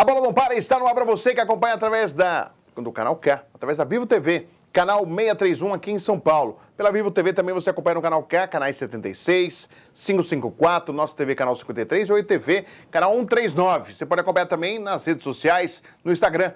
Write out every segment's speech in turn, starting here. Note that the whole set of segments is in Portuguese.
Bola Não Para está no ar para você que acompanha através do canal K, através da Vivo TV, canal 631 aqui em São Paulo. Pela Vivo TV também você acompanha no canal K, canais 76, 554, Nossa TV canal 53 e Oi TV, canal 139. Você pode acompanhar também nas redes sociais, no Instagram,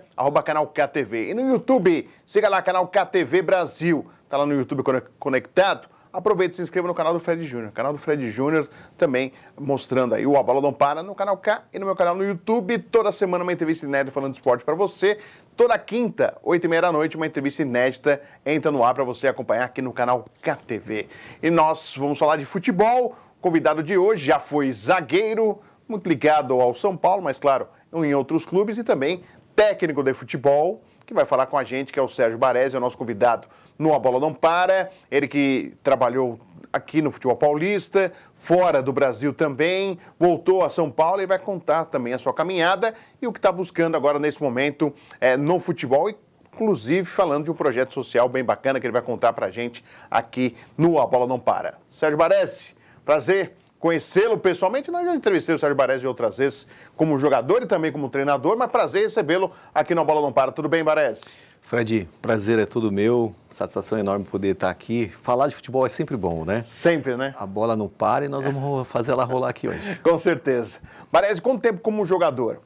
@canal KTV. E no YouTube, siga lá, canal KTV Brasil. Está lá no YouTube conectado. Aproveite e se inscreva no canal do Fred Júnior. Canal do Fred Júnior também mostrando aí o A Bola Não Para no canal K e no meu canal no YouTube. Toda semana uma entrevista inédita falando de esporte para você. Toda quinta, 8h30 da noite, uma entrevista inédita entra no ar para você acompanhar aqui no canal KTV. E nós vamos falar de futebol. O convidado de hoje já foi zagueiro, muito ligado ao São Paulo, mas claro, em outros clubes, e também técnico de futebol, que vai falar com a gente, que é o Sérgio Baresi, é o nosso convidado no A Bola Não Para. Ele que trabalhou aqui no futebol paulista, fora do Brasil também, voltou a São Paulo e vai contar também a sua caminhada e o que está buscando agora nesse momento no futebol, inclusive falando de um projeto social bem bacana que ele vai contar para a gente aqui no A Bola Não Para. Sérgio Baresi, prazer conhecê-lo pessoalmente. Nós já entrevistei o Sérgio Baresi outras vezes como jogador e também como treinador, mas prazer recebê-lo aqui no A Bola Não Para. Tudo bem, Baresi? Fred, prazer é todo meu, satisfação enorme poder estar aqui. Falar de futebol é sempre bom, né? Sempre, né? A bola não para e nós vamos fazer ela rolar aqui hoje. Com certeza. Baresi, quanto tempo como jogador?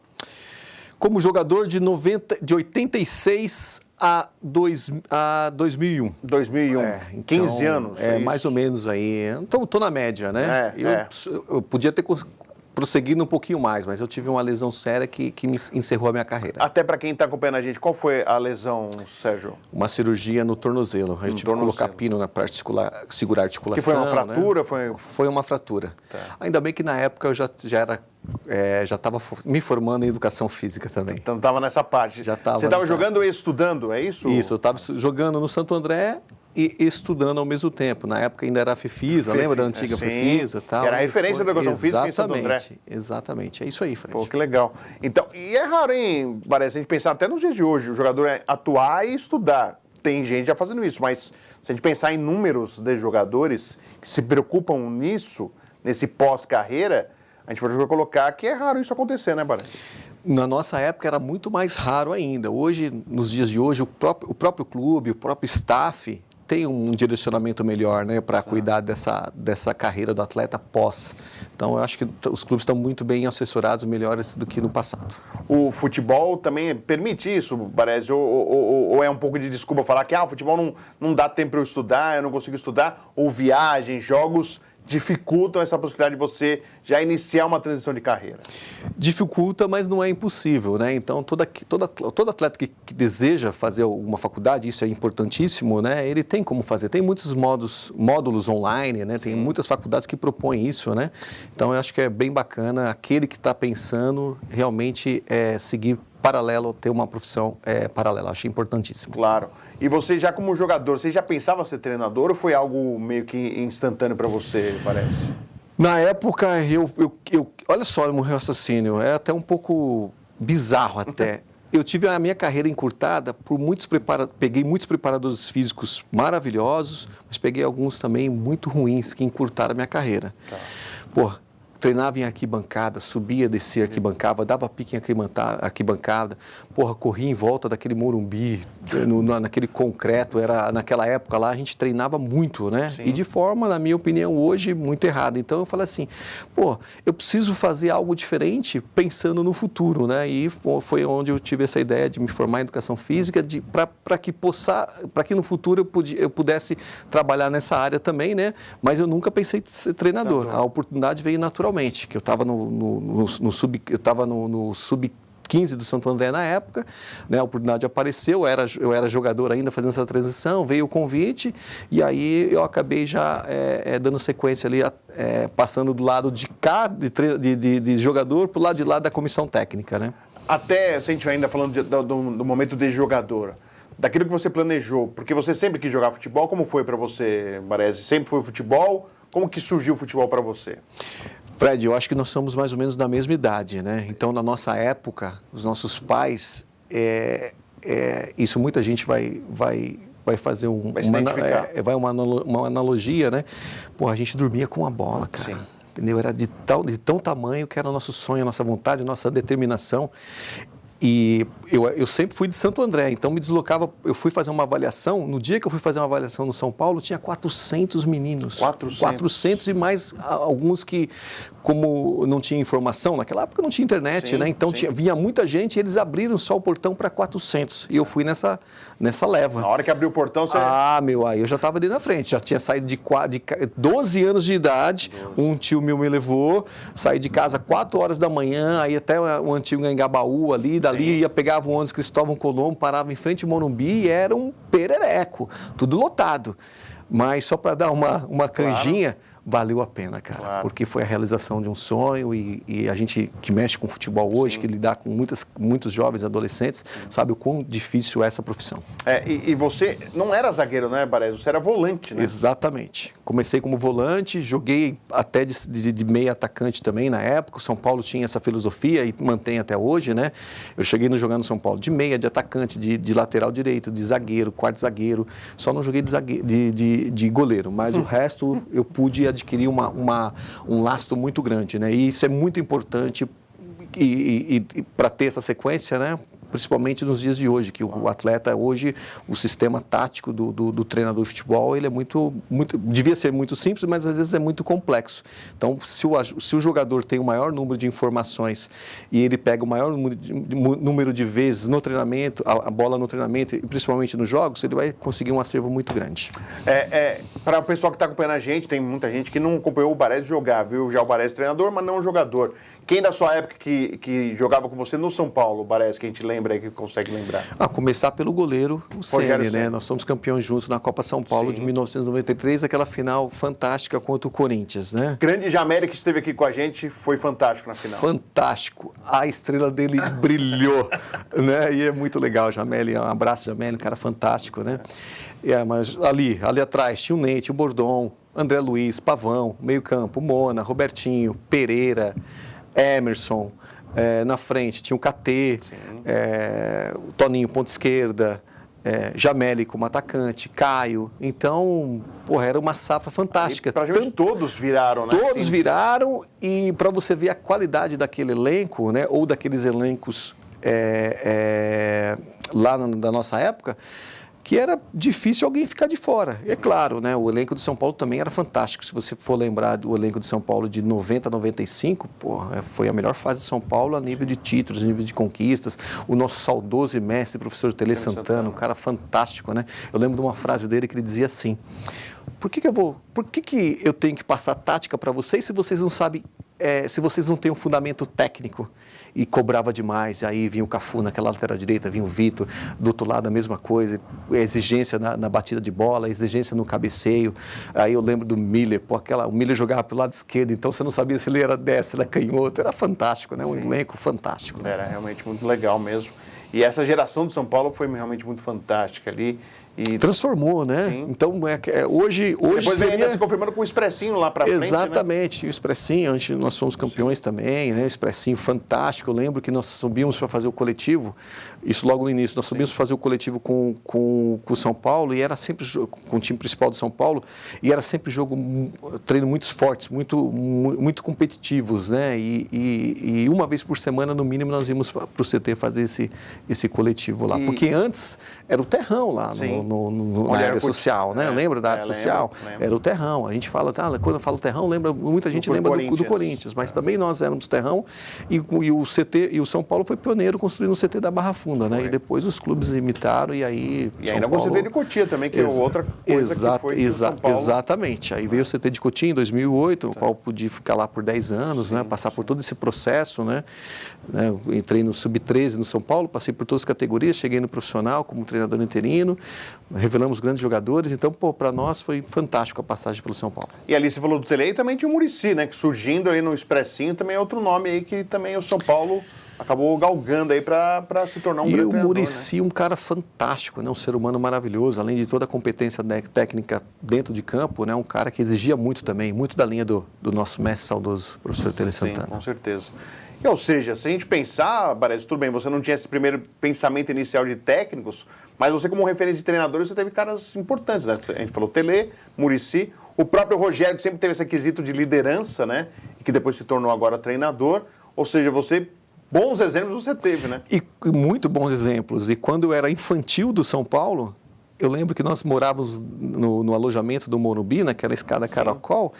Como jogador de 86 a 2001. 2001, então, 15 anos. É mais ou menos aí. Então, estou na média, né? Eu podia ter prosseguindo um pouquinho mais, mas eu tive uma lesão séria que me encerrou a minha carreira. Até para quem está acompanhando a gente, qual foi a lesão, Sérgio? Uma cirurgia no tornozelo. A gente tive que colocar pino na parte segurar a articulação. Que foi uma fratura? Né? Foi uma fratura. Tá. Ainda bem que na época eu já estava me formando em educação física também. Então estava nessa parte. Já estava. Você estava jogando e estudando, é isso? Isso, eu estava jogando no Santo André e estudando ao mesmo tempo. Na época ainda era a FIFISA, lembra da antiga FIFISA? Tal, que era a referência da educação física em Santo André. Exatamente, é isso aí, Fred. Pô, que legal. Então, e é raro, hein, parece, a gente pensar até nos dias de hoje, o jogador atuar e estudar. Tem gente já fazendo isso, mas se a gente pensar em números de jogadores que se preocupam nisso, nesse pós-carreira, a gente pode colocar que é raro isso acontecer, né, Baresi? Na nossa época era muito mais raro ainda. Hoje, nos dias de hoje, o próprio clube, o próprio staff tem um direcionamento melhor, né, para cuidar dessa carreira do atleta pós. Então, eu acho que os clubes estão muito bem assessorados, melhores do que no passado. O futebol também permite isso, Baresi? Ou é um pouco de desculpa falar que o futebol não dá tempo para eu estudar, eu não consigo estudar, ou viagens, jogos dificultam essa possibilidade de você já iniciar uma transição de carreira? Dificulta, mas não é impossível, né? Então, todo atleta que deseja fazer alguma faculdade, isso é importantíssimo, né? Ele tem como fazer. Tem muitos módulos online, né? Tem muitas faculdades que propõem isso, né? Então, eu acho que é bem bacana aquele que está pensando realmente seguir paralelo, ter uma profissão paralela. Acho importantíssimo. Claro. E você já como jogador, você já pensava ser treinador ou foi algo meio que instantâneo para você, parece? Na época, olha só o meu raciocínio, é até um pouco bizarro até. Eu tive a minha carreira encurtada por peguei muitos preparadores físicos maravilhosos, mas peguei alguns também muito ruins que encurtaram a minha carreira. Tá. Treinava em arquibancada, subia, descia arquibancada, dava pique em arquibancada, corria em volta daquele Morumbi, naquele concreto, naquela época lá, a gente treinava muito, né? Sim. E de forma, na minha opinião, hoje, muito errada. Então, eu falei assim, eu preciso fazer algo diferente pensando no futuro, né? E foi onde eu tive essa ideia de me formar em educação física, para que no futuro eu pudesse trabalhar nessa área também, né? Mas eu nunca pensei em ser treinador. A oportunidade veio naturalmente, que eu estava no sub-15 do Santo André na época, né? A oportunidade apareceu, eu era jogador ainda fazendo essa transição, veio o convite e aí eu acabei já dando sequência ali, passando do lado de cá, de jogador, para o lado de lá da comissão técnica, né? Até, se a gente vai ainda falando do momento de jogador, daquilo que você planejou, porque você sempre quis jogar futebol, como foi para você, Baresi? Sempre foi o futebol? Como que surgiu o futebol para você? Fred, eu acho que nós somos mais ou menos da mesma idade, né? Então, na nossa época, os nossos pais, isso muita gente vai fazer uma analogia, né? A gente dormia com a bola, cara. Sim. Entendeu? Era de tão tamanho que era o nosso sonho, a nossa vontade, a nossa determinação. E eu sempre fui de Santo André, então me deslocava, eu fui fazer uma avaliação, no dia que eu fui fazer uma avaliação no São Paulo, tinha 400 meninos. 400 e mais alguns que, como não tinha informação, naquela época não tinha internet, sim, né? Então vinha muita gente e eles abriram só o portão para 400. E eu fui nessa leva. Na hora que abriu o portão, você... aí eu já estava ali na frente, já tinha saído de 12 anos de idade, um tio meu me levou, saí de casa 4 horas da manhã, aí até o antigo Engabaú ali, dali pegava o ônibus Cristóvão Colombo, parava em frente ao Morumbi e era um perereco, tudo lotado. Mas só para dar uma canjinha, valeu a pena, cara, porque foi a realização de um sonho e a gente que mexe com futebol hoje, que lidar com muitos jovens adolescentes, sabe o quão difícil é essa profissão. E você não era zagueiro, né, Baresi? Você era volante, né? Exatamente. Comecei como volante, joguei até de meia atacante também na época. O São Paulo tinha essa filosofia e mantém até hoje, né? Eu cheguei a jogar no São Paulo de meia, de atacante, de lateral direito, de zagueiro, quarto zagueiro. Só não joguei de goleiro, mas o resto eu pude adquirir um lastro muito grande, né? E isso é muito importante e para ter essa sequência, né? Principalmente nos dias de hoje, que o atleta hoje, o sistema tático do treinador de futebol, ele é devia ser muito simples, mas às vezes é muito complexo. Então, se o jogador tem o maior número de informações e ele pega o maior número de vezes no treinamento, a bola no treinamento e principalmente nos jogos, ele vai conseguir um acervo muito grande. Para o pessoal que está acompanhando a gente, tem muita gente que não acompanhou o Baresi jogar, viu? Já o Baresi treinador, mas não jogador. Quem da sua época que jogava com você no São Paulo, Baresi, que a gente lembra aí, que consegue lembrar? Começar pelo goleiro, o Ceni, né? Nós somos campeões juntos na Copa São Paulo de 1993, aquela final fantástica contra o Corinthians, né? Grande Jameli que esteve aqui com a gente, foi fantástico na final. Fantástico. A estrela dele brilhou, né? E é muito legal, Jameli. Um abraço, Jameli, um cara fantástico, né? Mas ali atrás tinha o Nete, o Bordon, André Luiz, Pavão, meio campo, Mona, Robertinho, Pereira, Emerson, na frente tinha o KT, o Toninho, ponta esquerda, Jameli como atacante, Caio. Então, era uma safra fantástica. Praticamente todos viraram, né? Todos viraram e para você ver a qualidade daquele elenco, né, ou daqueles elencos lá da nossa época, que era difícil alguém ficar de fora. E é claro, né, o elenco do São Paulo também era fantástico. Se você for lembrar do elenco do São Paulo de 90 a 95, foi a melhor fase do São Paulo a nível de títulos, a nível de conquistas. O nosso saudoso mestre, professor Tele Santana, um cara fantástico, né? Eu lembro de uma frase dele que ele dizia assim: por que eu tenho que passar tática para vocês se vocês não sabem, se vocês não têm um fundamento técnico? E cobrava demais, aí vinha o Cafu naquela lateral direita, vinha o Vitor, do outro lado a mesma coisa, a exigência na batida de bola, a exigência no cabeceio. Aí eu lembro do Miller, o Miller jogava pelo lado esquerdo, então você não sabia se ele era destro, se ele era canhoto, era fantástico, né? Um elenco fantástico. Né? Era realmente muito legal mesmo. E essa geração do São Paulo foi realmente muito fantástica ali. E transformou, né? Sim. Então, hoje depois vem ainda se confirmando com o Expressinho lá para frente, exatamente, né? O Expressinho, nós fomos campeões também, né? O Expressinho fantástico. Eu lembro que nós subimos para fazer o coletivo, isso logo no início, nós subimos para fazer o coletivo com o São Paulo e era sempre com o time principal do São Paulo e era sempre treino muito fortes, muito competitivos, né? E uma vez por semana, no mínimo, nós íamos para o CT fazer esse coletivo lá. Porque antes era o terrão lá, na área social, né? Lembra da área social? Lembro. Era o terrão. A gente fala, quando eu falo terrão, muita gente lembra do Corinthians, mas também nós éramos terrão e o CT, e o São Paulo foi pioneiro construindo o CT da Barra Funda, né? E depois os clubes imitaram e aí... E ainda o CT de Cotia também, que é outra coisa que foi São Paulo. Exatamente. Aí veio o CT de Cotia em 2008, o qual pude ficar lá por 10 anos, né? Passar por todo esse processo, né? Eu entrei no Sub-13 no São Paulo, passei por todas as categorias, cheguei no profissional como treinador interino, revelamos grandes jogadores, então, para nós foi fantástico a passagem pelo São Paulo. E ali você falou do Tele e também tinha o Muricy, né, que surgindo ali no Expressinho, também é outro nome aí que também o São Paulo acabou galgando aí para se tornar um grande treinador. E o Muricy, né? Um cara fantástico, né, um ser humano maravilhoso, além de toda a competência técnica dentro de campo, né, um cara que exigia muito também, muito da linha do nosso mestre saudoso, professor Tele Santana. Sim, com certeza. Ou seja, se a gente pensar, Baresi, tudo bem, você não tinha esse primeiro pensamento inicial de técnicos, mas você como referente de treinador, você teve caras importantes, né? A gente falou Tele, Muricy, o próprio Rogério, que sempre teve esse quesito de liderança, né? E que depois se tornou agora treinador. Ou seja, você bons exemplos você teve, né? E muito bons exemplos. E quando eu era infantil do São Paulo, eu lembro que nós morávamos no alojamento do Morumbi, naquela escada Caracol,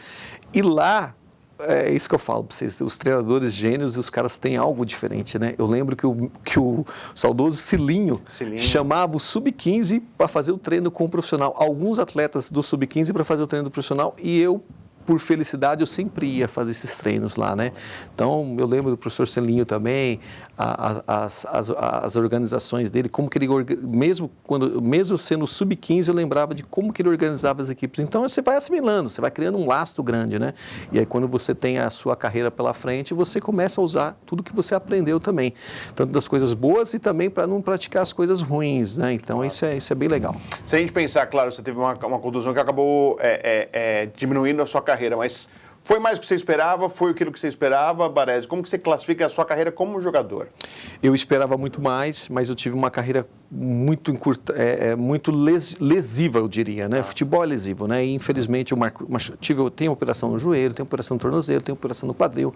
e lá, é isso que eu falo para vocês, os treinadores gênios, os caras têm algo diferente, né? Eu lembro que o saudoso Cilinho chamava o Sub-15 para fazer o treino com o profissional. Alguns atletas do Sub-15 para fazer o treino do profissional, e eu, por felicidade, eu sempre ia fazer esses treinos lá, né? Então, eu lembro do professor Celinho também, as organizações dele, como que ele, mesmo sendo sub-15, eu lembrava de como que ele organizava as equipes. Então, você vai assimilando, você vai criando um lastro grande, né? E aí, quando você tem a sua carreira pela frente, você começa a usar tudo que você aprendeu também. Tanto das coisas boas e também para não praticar as coisas ruins, né? Então, isso é bem legal. Se a gente pensar, claro, você teve uma contusão que acabou diminuindo a sua carreira, mas foi mais do que você esperava? Foi aquilo que você esperava, Baresi? Como que você classifica a sua carreira como jogador? Eu esperava muito mais, mas eu tive uma carreira muito muito lesiva, eu diria, né? Futebol é lesivo, né? E infelizmente eu tenho operação no joelho, tenho operação no tornozelo, tenho operação no quadril,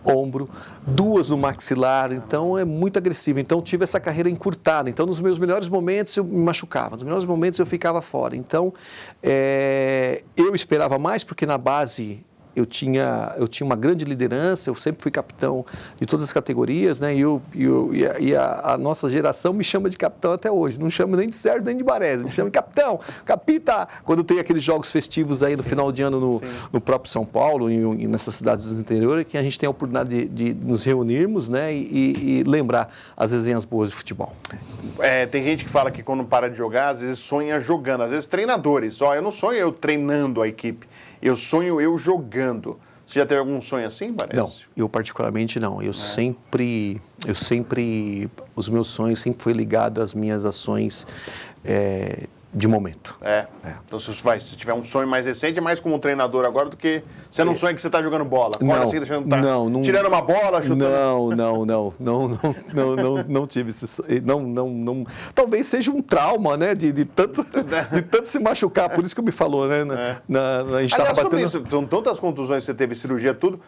ombro, 2 no maxilar, então é muito agressivo. Então eu tive essa carreira encurtada. Então nos meus melhores momentos eu me machucava, nos melhores momentos eu ficava fora. Então eu esperava mais porque na base eu tinha uma grande liderança, eu sempre fui capitão de todas as categorias, né? E a nossa geração me chama de capitão até hoje. Não chama nem de Sérgio nem de Baresi, me chama de capitão, capita. Quando tem aqueles jogos festivos aí no final de ano no próprio São Paulo e nessas cidades do interior, que a gente tem a oportunidade de nos reunirmos, né? E lembrar as resenhas boas de futebol. Tem gente que fala que quando para de jogar, às vezes sonha jogando, às vezes treinadores. Eu não sonho eu treinando a equipe. Eu sonho eu jogando. Você já teve algum sonho assim, Baresi? Não, eu particularmente não. Eu sempre, os meus sonhos sempre foi ligado às minhas ações de momento. Então, se tiver um sonho mais recente, é mais como um treinador agora do que... Você não sonha que você está jogando bola? Acorda assim, deixando não, tirando uma bola, chutando... Não tive esse sonho. Não. Talvez seja um trauma, né? De tanto se machucar, por isso que me falou, né? A gente estava batendo... Isso, são tantas contusões, você teve cirurgia, tudo...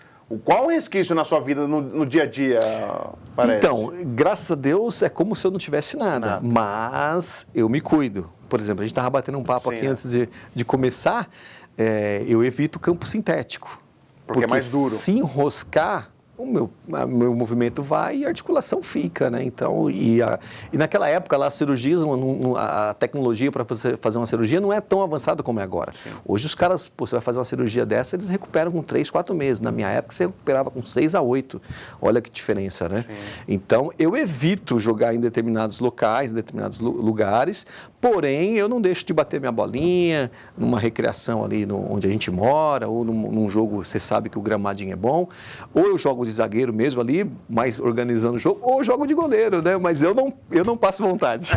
Qual o resquício na sua vida no dia a dia, Baresi? Então, graças a Deus, é como se eu não tivesse nada. Mas eu me cuido. Por exemplo, a gente estava batendo um papo aqui antes de começar, eu evito campo sintético. Porque é mais duro. Se enroscar, o meu movimento vai e a articulação fica, né? Então, e naquela época lá, as cirurgias, a tecnologia para fazer uma cirurgia não é tão avançada como é agora. Sim. Hoje os caras, você vai fazer uma cirurgia dessa, eles recuperam com 3, 4 meses. Na minha época, você recuperava com 6 a 8. Olha que diferença, né? Sim. Então, eu evito jogar em determinados locais, em determinados lugares, porém, eu não deixo de bater minha bolinha numa recreação ali onde a gente mora, ou num jogo, você sabe que o gramadinho é bom, ou eu jogo de zagueiro mesmo ali, mais organizando o jogo, ou eu jogo de goleiro, né? Mas eu não passo vontade.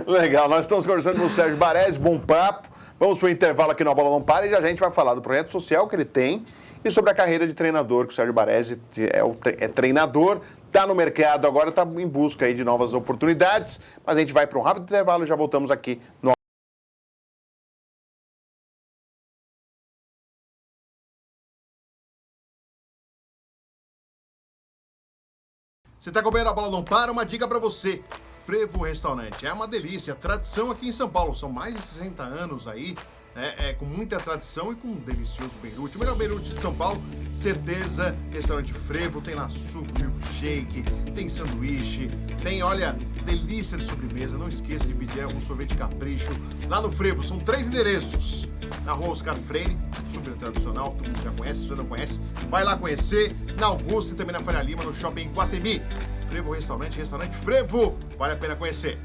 Legal, nós estamos conversando com o Sérgio Baresi, bom papo. Vamos para o intervalo aqui no A Bola Não Para e já a gente vai falar do projeto social que ele tem e sobre a carreira de treinador, que o Sérgio Baresi é treinador, está no mercado agora, está em busca aí de novas oportunidades, mas a gente vai para um rápido intervalo e já voltamos aqui no Você está acompanhando A Bola Não Para? Uma dica para você. Frevo Restaurante. É uma delícia. Tradição aqui em São Paulo. São mais de 60 anos aí, né? Com muita tradição e com um delicioso beirute. O melhor beirute de São Paulo, certeza. Restaurante Frevo. Tem lá suco, milkshake, tem sanduíche, tem, olha, delícia de sobremesa. Não esqueça de pedir um sorvete capricho lá no Frevo. São 3 endereços. Na Rua Oscar Freire, super tradicional, todo mundo já conhece, se você não conhece, vai lá conhecer. Na Augusta e também na Faria Lima, no Shopping Iguatemi. Frevo Restaurante Frevo, vale a pena conhecer.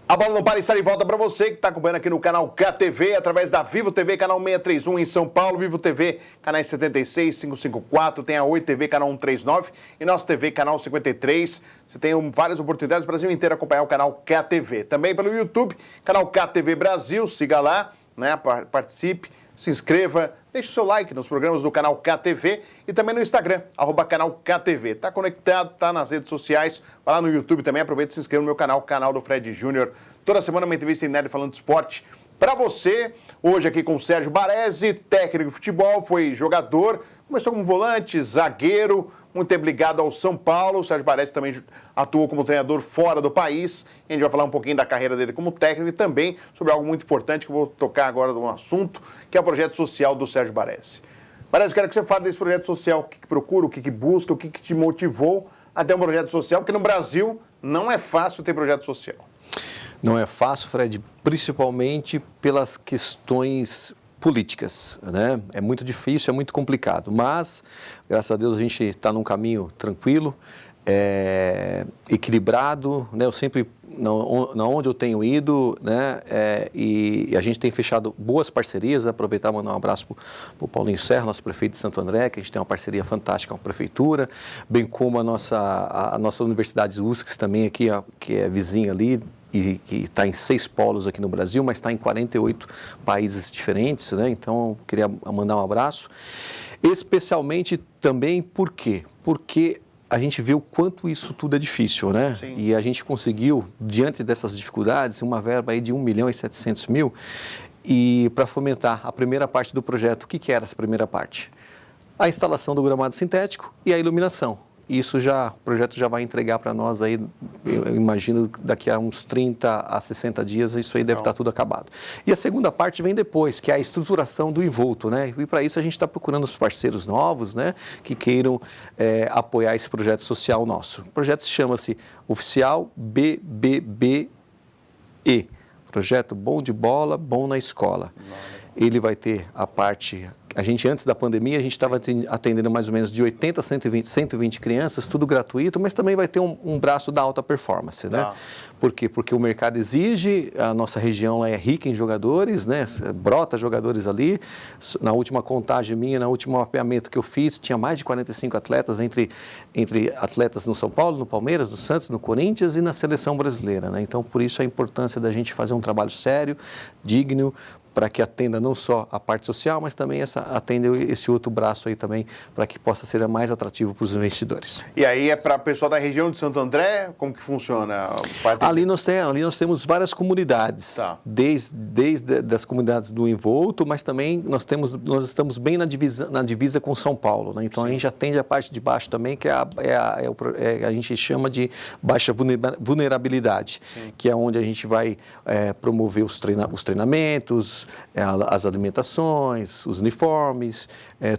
A Bola Não Para estar de volta para você que está acompanhando aqui no canal KTV, através da Vivo TV, canal 631 em São Paulo, Vivo TV, canais 76, 554, tem a Oi TV, canal 139 e nossa TV, canal 53. Você tem várias oportunidades, o Brasil inteiro acompanhar o canal KTV. Também pelo YouTube, canal KTV Brasil, siga lá, né? Participe, se inscreva, deixe o seu like nos programas do canal KTV e também no Instagram, @canal KTV. Tá conectado, tá nas redes sociais, vai lá no YouTube também, aproveita e se inscreva no meu canal, canal do Fred Júnior. Toda semana uma entrevista inédita falando de esporte para você. Hoje aqui com o Sérgio Baresi, técnico de futebol, foi jogador, começou como volante, zagueiro, muito tempo ligado ao São Paulo. O Sérgio Baresi também atuou como treinador fora do país. A gente vai falar um pouquinho da carreira dele como técnico e também sobre algo muito importante que eu vou tocar agora no assunto, que é o projeto social do Sérgio Baresi. Baresi, quero que você fale desse projeto social, o que procura, o que busca, o que te motivou a ter um projeto social, porque no Brasil não é fácil ter projeto social. Não é fácil, Fred, principalmente pelas questões políticas, né? É muito difícil, é muito complicado, mas, graças a Deus, a gente está num caminho tranquilo, equilibrado, né? Eu sempre, onde eu tenho ido, né? E a gente tem fechado boas parcerias, né? Aproveitar e mandar um abraço para o Paulinho Serra, nosso prefeito de Santo André, que a gente tem uma parceria fantástica com a prefeitura, bem como a nossa Universidade USCS também aqui, que é vizinha ali, e que está em 6 polos aqui no Brasil, mas está em 48 países diferentes, né? Então, eu queria mandar um abraço. Especialmente também, por quê? Porque a gente vê o quanto isso tudo é difícil, né? Sim. E a gente conseguiu, diante dessas dificuldades, uma verba aí de 1.700.000 e para fomentar a primeira parte do projeto. O que era essa primeira parte? A instalação do gramado sintético e a iluminação. Isso o projeto já vai entregar para nós aí, eu imagino, daqui a uns 30 a 60 dias, isso aí deve estar tudo acabado. E a segunda parte vem depois, que é a estruturação do envolto, né? E para isso a gente está procurando os parceiros novos, né? Que queiram apoiar esse projeto social nosso. O projeto chama-se Oficial BBBE, Projeto Bom de Bola, Bom na Escola. Ele vai ter a parte... A gente, antes da pandemia, a gente estava atendendo mais ou menos de 80 a 120 crianças, tudo gratuito, mas também vai ter um braço da alta performance, né? Por quê? Porque o mercado exige, a nossa região lá é rica em jogadores, né? Brota jogadores ali. Na última contagem minha, no último mapeamento que eu fiz, tinha mais de 45 atletas, entre atletas no São Paulo, no Palmeiras, no Santos, no Corinthians e na seleção brasileira, né? Então, por isso a importância da gente fazer um trabalho sério, digno, para que atenda não só a parte social, mas também atenda esse outro braço aí também, para que possa ser mais atrativo para os investidores. E aí é para o pessoal da região de Santo André? Como que funciona? Ali nós temos várias comunidades, desde das comunidades do envolto, mas também nós estamos bem na divisa com São Paulo, né? Então, sim, a gente atende a parte de baixo também, que a gente chama de baixa vulnerabilidade, sim, que é onde a gente vai promover os treinamentos, as alimentações, os uniformes,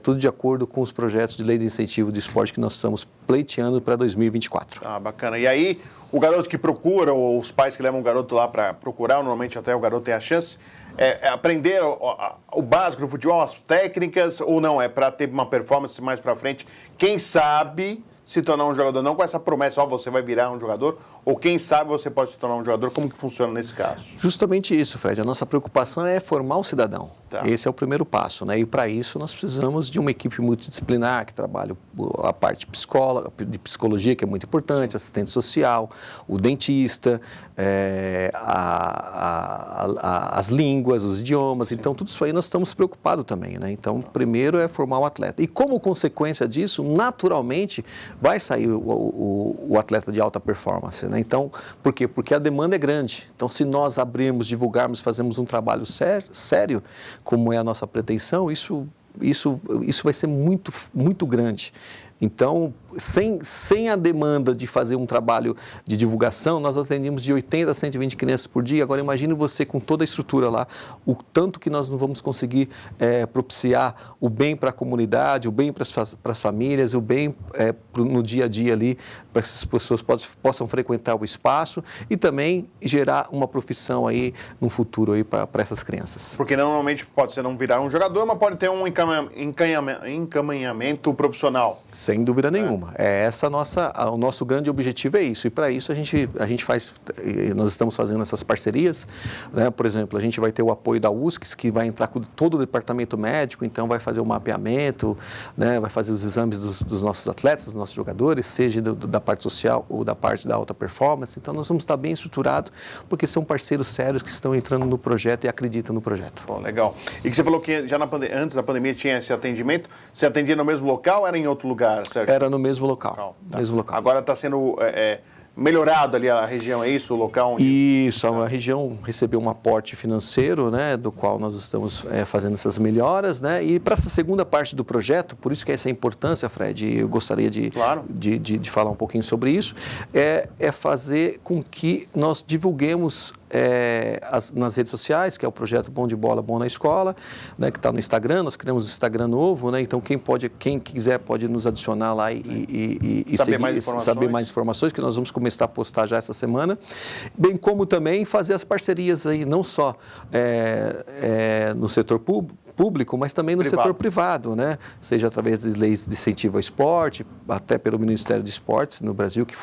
tudo de acordo com os projetos de lei de incentivo de esporte que nós estamos pleiteando para 2024. Ah, bacana. E aí, o garoto que procura, ou os pais que levam o garoto lá para procurar, normalmente até o garoto tem a chance, aprender o básico do futebol, as técnicas, ou não? É para ter uma performance mais para frente, quem sabe se tornar um jogador, não com essa promessa, você vai virar um jogador, ou quem sabe você pode se tornar um jogador, como que funciona nesse caso? Justamente isso, Fred, a nossa preocupação é formar o cidadão. Esse é o primeiro passo, né? E para isso nós precisamos de uma equipe multidisciplinar que trabalha a parte de psicologia, que é muito importante, assistente social, o dentista, as línguas, os idiomas, então tudo isso aí nós estamos preocupados também, né? Então, primeiro é formar o atleta. E como consequência disso, naturalmente, vai sair o atleta de alta performance, né? Então, por quê? Porque a demanda é grande. Então, se nós abrirmos, divulgarmos, fazemos um trabalho sério, como é a nossa pretensão, isso vai ser muito, muito grande. Então, sem a demanda de fazer um trabalho de divulgação, nós atendemos de 80 a 120 crianças por dia. Agora, imagine você com toda a estrutura lá, o tanto que nós não vamos conseguir propiciar o bem para a comunidade, o bem para as famílias, o bem no dia a dia ali, para que essas pessoas possam frequentar o espaço e também gerar uma profissão aí no futuro aí para essas crianças. Porque normalmente pode ser não virar um jogador, mas pode ter um encaminhamento profissional. Sem Sem dúvida nenhuma. O nosso grande objetivo é isso. E para isso a gente nós estamos fazendo essas parcerias, né? Por exemplo, a gente vai ter o apoio da USCS, que vai entrar com todo o departamento médico, então vai fazer o mapeamento, né? Vai fazer os exames dos nossos atletas, dos nossos jogadores, seja da parte social ou da parte da alta performance. Então nós vamos estar bem estruturados, porque são parceiros sérios que estão entrando no projeto e acreditam no projeto. Bom, legal. E que você falou que já antes da pandemia tinha esse atendimento, você atendia no mesmo local ou era em outro lugar, Sérgio? Era no mesmo local. Tá. Mesmo local. Agora está sendo melhorado ali a região, é isso? O local onde... Isso, a região recebeu um aporte financeiro, né, do qual nós estamos fazendo essas melhoras, né, e para essa segunda parte do projeto, por isso que essa importância, Fred, eu gostaria de falar um pouquinho sobre isso, é fazer com que nós divulguemos nas redes sociais, que é o projeto Bom de Bola, Bom na Escola, né, que está no Instagram. Nós criamos um Instagram novo, né, então quem quiser pode nos adicionar lá e saber mais informações, que nós vamos começar a postar já essa semana, bem como também fazer as parcerias aí, não só no setor público, mas também no setor privado, né? Seja através de leis de incentivo ao esporte, até pelo Ministério de Esportes no Brasil, que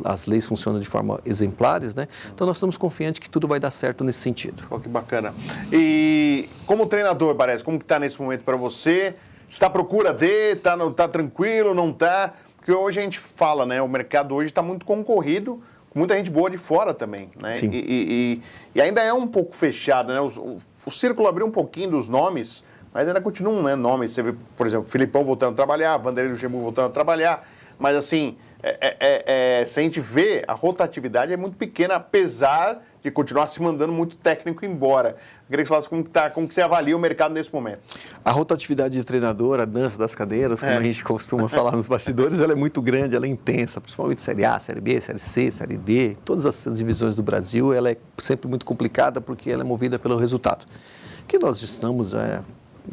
as leis funcionam de forma exemplares, né? Então nós estamos confiantes que tudo vai dar certo nesse sentido. Pô, que bacana. E como treinador, parece, como que está nesse momento para você? Está à procura de, tá tranquilo, não está? Porque hoje a gente fala, né? O mercado hoje está muito concorrido, com muita gente boa de fora também, né? Sim. E ainda é um pouco fechado, né? O círculo abriu um pouquinho dos nomes, mas ainda continuam, né, nomes. Você vê, por exemplo, Filipão voltando a trabalhar, Vanderlei Luxemburgo voltando a trabalhar, mas assim, se a gente vê, a rotatividade é muito pequena, apesar de continuar se mandando muito técnico embora. Eu queria que você falasse como que você avalia o mercado nesse momento. A rotatividade de treinador, a dança das cadeiras, como a gente costuma falar nos bastidores, ela é muito grande, ela é intensa, principalmente Série A, Série B, Série C, Série D, todas as divisões do Brasil, ela é sempre muito complicada porque ela é movida pelo resultado. Que nós estamos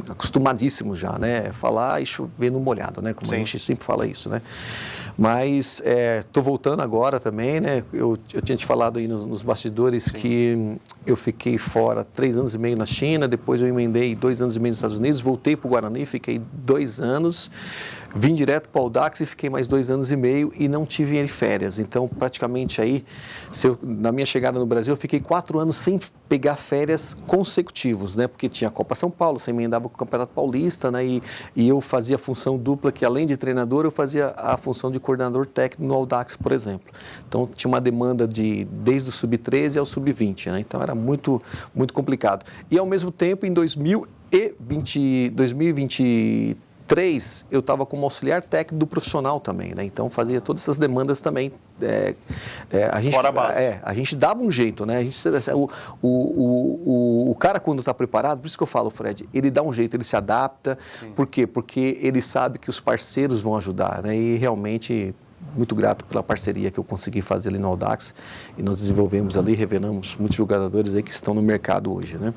acostumadíssimos já, né? Falar e chover no molhado, né? Como a gente sempre fala isso, né? Mas estou voltando agora também, né? Eu tinha te falado aí nos bastidores que eu fiquei fora 3 anos e meio na China, depois eu emendei 2 anos e meio nos Estados Unidos, voltei para o Guarani, fiquei 2 anos, vim direto para o Audax e fiquei mais 2 anos e meio e não tive férias. Então, praticamente aí, na minha chegada no Brasil, eu fiquei 4 anos sem pegar férias consecutivos, né? Porque tinha a Copa São Paulo, você emendava com o Campeonato Paulista, né? E eu fazia a função dupla, que além de treinador, eu fazia a função de coordenador técnico no Audax, por exemplo. Então, tinha uma demanda desde o Sub-13 ao Sub-20, né? Então, era muito, muito complicado. E, ao mesmo tempo, em 2023, eu estava como auxiliar técnico do profissional também, né? Então, fazia todas essas demandas também. Fora a base. A gente dava um jeito, né? O cara, quando está preparado, por isso que eu falo, Fred, ele dá um jeito, ele se adapta. Sim. Por quê? Porque ele sabe que os parceiros vão ajudar, né? E realmente, muito grato pela parceria que eu consegui fazer ali no Audax, e nós desenvolvemos ali, revelamos muitos jogadores aí que estão no mercado hoje, né?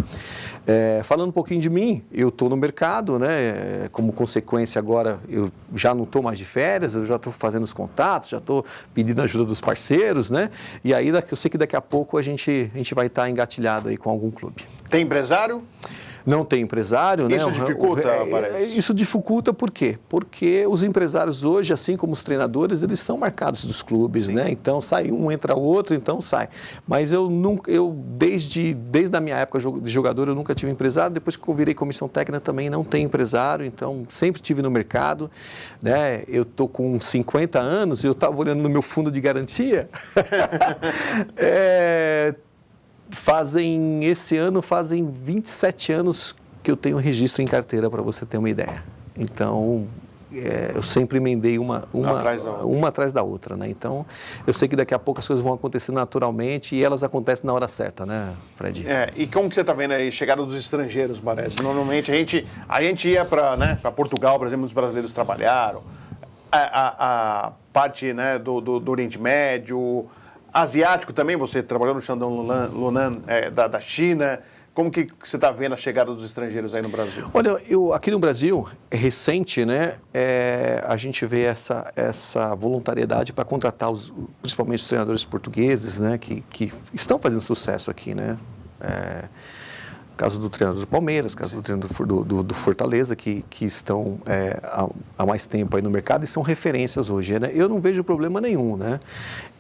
Falando um pouquinho de mim, eu estou no mercado, né? Como consequência agora, eu já não estou mais de férias, eu já estou fazendo os contatos, já estou pedindo ajuda dos parceiros, né? E aí eu sei que daqui a pouco a gente vai estar engatilhado aí com algum clube. Tem empresário? Não tem empresário, né? Isso dificulta, parece. Isso dificulta por quê? Porque os empresários hoje, assim como os treinadores, eles são marcados dos clubes, né? Então sai um, entra outro, então sai. Mas desde a minha época de jogador, eu nunca tive empresário. Depois que eu virei comissão técnica também não tenho empresário, então sempre tive no mercado, né? Eu tô com 50 anos e eu estava olhando no meu fundo de garantia. Esse ano fazem 27 anos que eu tenho registro em carteira, para você ter uma ideia. Então, eu sempre emendei uma atrás da outra, né? Então, eu sei que daqui a pouco as coisas vão acontecer naturalmente e elas acontecem na hora certa, né, Fred? E como que você está vendo aí a chegada dos estrangeiros, parece? Normalmente a gente ia para Portugal, por exemplo, os brasileiros trabalharam, a parte, né, do Oriente Médio, asiático também, você trabalhou no Shandong Luneng da China. Como que você está vendo a chegada dos estrangeiros aí no Brasil? Olha, aqui no Brasil, é recente, né? A gente vê essa voluntariedade para contratar principalmente os treinadores portugueses, né? Que estão fazendo sucesso aqui, né? Caso do treinador do Palmeiras, caso do treinador do Fortaleza, que estão há mais tempo aí no mercado e são referências hoje, né? Eu não vejo problema nenhum, né?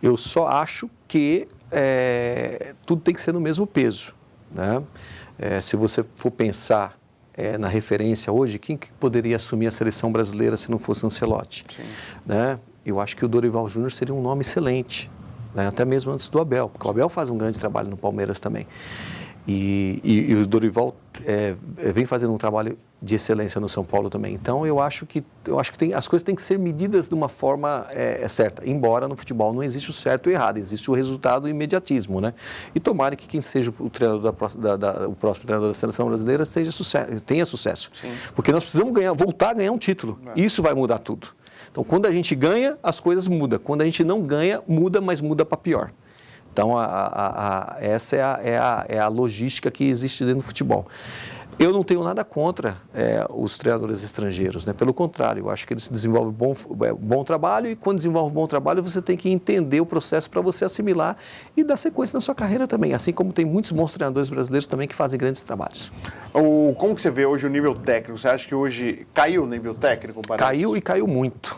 Eu só acho que tudo tem que ser no mesmo peso, né? Se você for pensar na referência hoje, quem que poderia assumir a seleção brasileira se não fosse Ancelotti? Sim. Né? Eu acho que o Dorival Júnior seria um nome excelente, né? Até mesmo antes do Abel, porque o Abel faz um grande trabalho no Palmeiras também. E o Dorival vem fazendo um trabalho de excelência no São Paulo também. Então, eu acho que as coisas têm que ser medidas de uma forma certa. Embora no futebol não existe o certo e o errado, existe o resultado e o imediatismo, né? E tomara que quem seja o treinador o próximo treinador da seleção brasileira tenha sucesso. Sim. Porque nós precisamos voltar a ganhar um título. Isso vai mudar tudo. Então, quando a gente ganha, as coisas mudam. Quando a gente não ganha, muda, mas muda para pior. Então, essa é a logística que existe dentro do futebol. Eu não tenho nada contra os treinadores estrangeiros, né? Pelo contrário, eu acho que eles desenvolvem bom trabalho e quando desenvolve bom trabalho você tem que entender o processo para você assimilar e dar sequência na sua carreira também, assim como tem muitos bons treinadores brasileiros também que fazem grandes trabalhos. Como que você vê hoje o nível técnico? Você acha que hoje caiu o nível técnico? Caiu e caiu muito.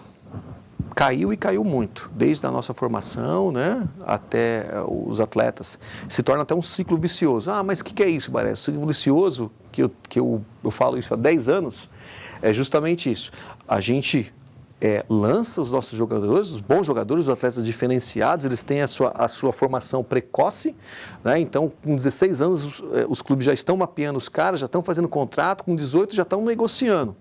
Caiu e caiu muito, desde a nossa formação, né, até os atletas. Se torna até um ciclo vicioso. Mas o que é isso, Baré? Ciclo vicioso, que eu falo isso há 10 anos, é justamente isso. A gente lança os nossos jogadores, os bons jogadores, os atletas diferenciados, eles têm a sua formação precoce, né? Então, com 16 anos, os clubes já estão mapeando os caras, já estão fazendo contrato, com 18 já estão negociando.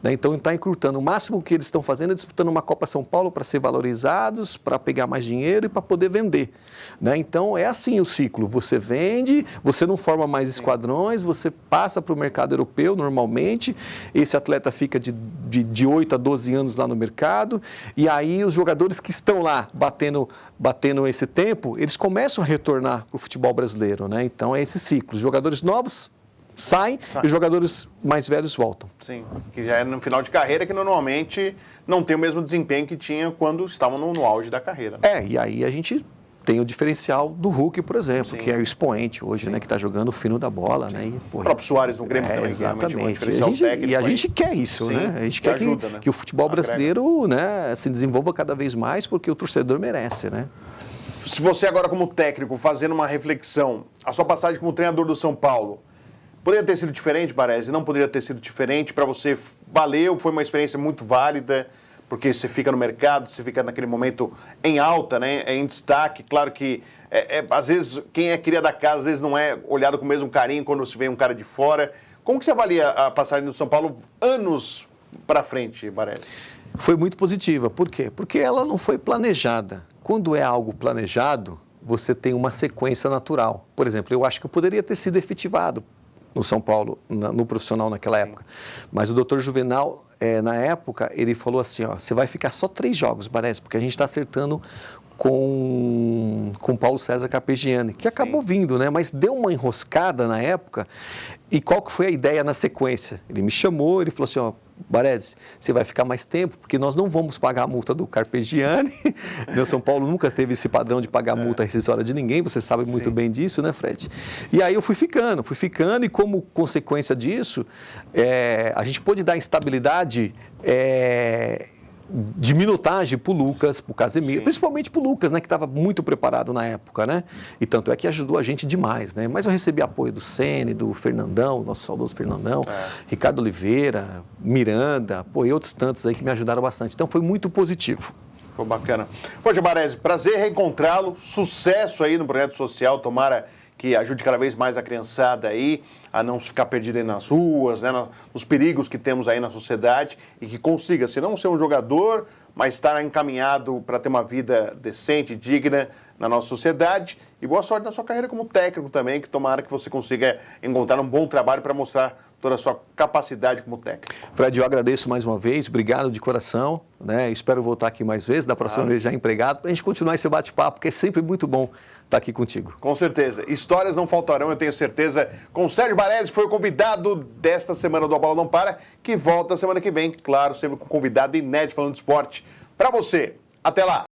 Então, está encurtando. O máximo que eles estão fazendo é disputando uma Copa São Paulo para ser valorizados, para pegar mais dinheiro e para poder vender. Né? Então, é assim o ciclo. Você vende, você não forma mais esquadrões, você passa para o mercado europeu normalmente, esse atleta fica de 8 a 12 anos lá no mercado, e aí os jogadores que estão lá batendo esse tempo, eles começam a retornar para o futebol brasileiro. Né? Então, é esse ciclo. Os jogadores novos saem e os jogadores mais velhos voltam. Sim, que já é no final de carreira que normalmente não tem o mesmo desempenho que tinha quando estavam no auge da carreira. E aí a gente tem o diferencial do Hulk, por exemplo, que é o expoente hoje, né, que está jogando o fino da bola. Né, o próprio Soares no Grêmio também. Exatamente. E a gente quer isso, né? A gente quer que o futebol brasileiro, né, se desenvolva cada vez mais, porque o torcedor merece, né? Se você agora como técnico, fazendo uma reflexão, a sua passagem como treinador do São Paulo, poderia ter sido diferente, Baresi? Não poderia ter sido diferente? Para você, valeu? Foi uma experiência muito válida? Porque você fica no mercado, você fica naquele momento em alta, né? Em destaque. Claro que, às vezes, quem é cria da casa, às vezes não é olhado com o mesmo carinho quando se vê um cara de fora. Como que você avalia a passagem do São Paulo anos para frente, Baresi? Foi muito positiva. Por quê? Porque ela não foi planejada. Quando é algo planejado, você tem uma sequência natural. Por exemplo, eu acho que eu poderia ter sido efetivado no São Paulo, no profissional naquela época. Mas o doutor Juvenal, na época, ele falou assim, você vai ficar só 3 jogos, Baresi, porque a gente está acertando com Paulo César Carpegiani, que acabou vindo, né? Mas deu uma enroscada na época. E qual que foi a ideia na sequência? Ele me chamou, ele falou assim, Baresi, você vai ficar mais tempo, porque nós não vamos pagar a multa do Carpegiani. O São Paulo nunca teve esse padrão de pagar multa rescisória de ninguém, você sabe muito bem disso, né, Fred? E aí eu fui ficando, e como consequência disso, a gente pôde dar estabilidade de minutagem para o Lucas, para o Casemiro, principalmente para o Lucas, né, que estava muito preparado na época, né? E tanto é que ajudou a gente demais, né? Mas eu recebi apoio do Ceni, do Fernandão, nosso saudoso Fernandão, Ricardo Oliveira, Miranda, e outros tantos aí que me ajudaram bastante. Então foi muito positivo. Foi bacana. Poxa, Baresi, prazer reencontrá-lo, sucesso aí no projeto social, tomara que ajude cada vez mais a criançada aí a não ficar perdida aí nas ruas, né, nos perigos que temos aí na sociedade e que consiga, se não ser um jogador, mas estar encaminhado para ter uma vida decente, digna na nossa sociedade. E boa sorte na sua carreira como técnico também, que tomara que você consiga encontrar um bom trabalho para mostrar toda a sua capacidade como técnico. Fred, eu agradeço mais uma vez, obrigado de coração, né? Espero voltar aqui mais vezes, da próxima vez já empregado, para a gente continuar esse bate-papo, porque é sempre muito bom estar aqui contigo. Com certeza. Histórias não faltarão, eu tenho certeza, com o Sérgio Baresi, foi o convidado desta semana do A Bola Não Para, que volta semana que vem, claro, sempre com convidado inédito falando de esporte. Para você, até lá!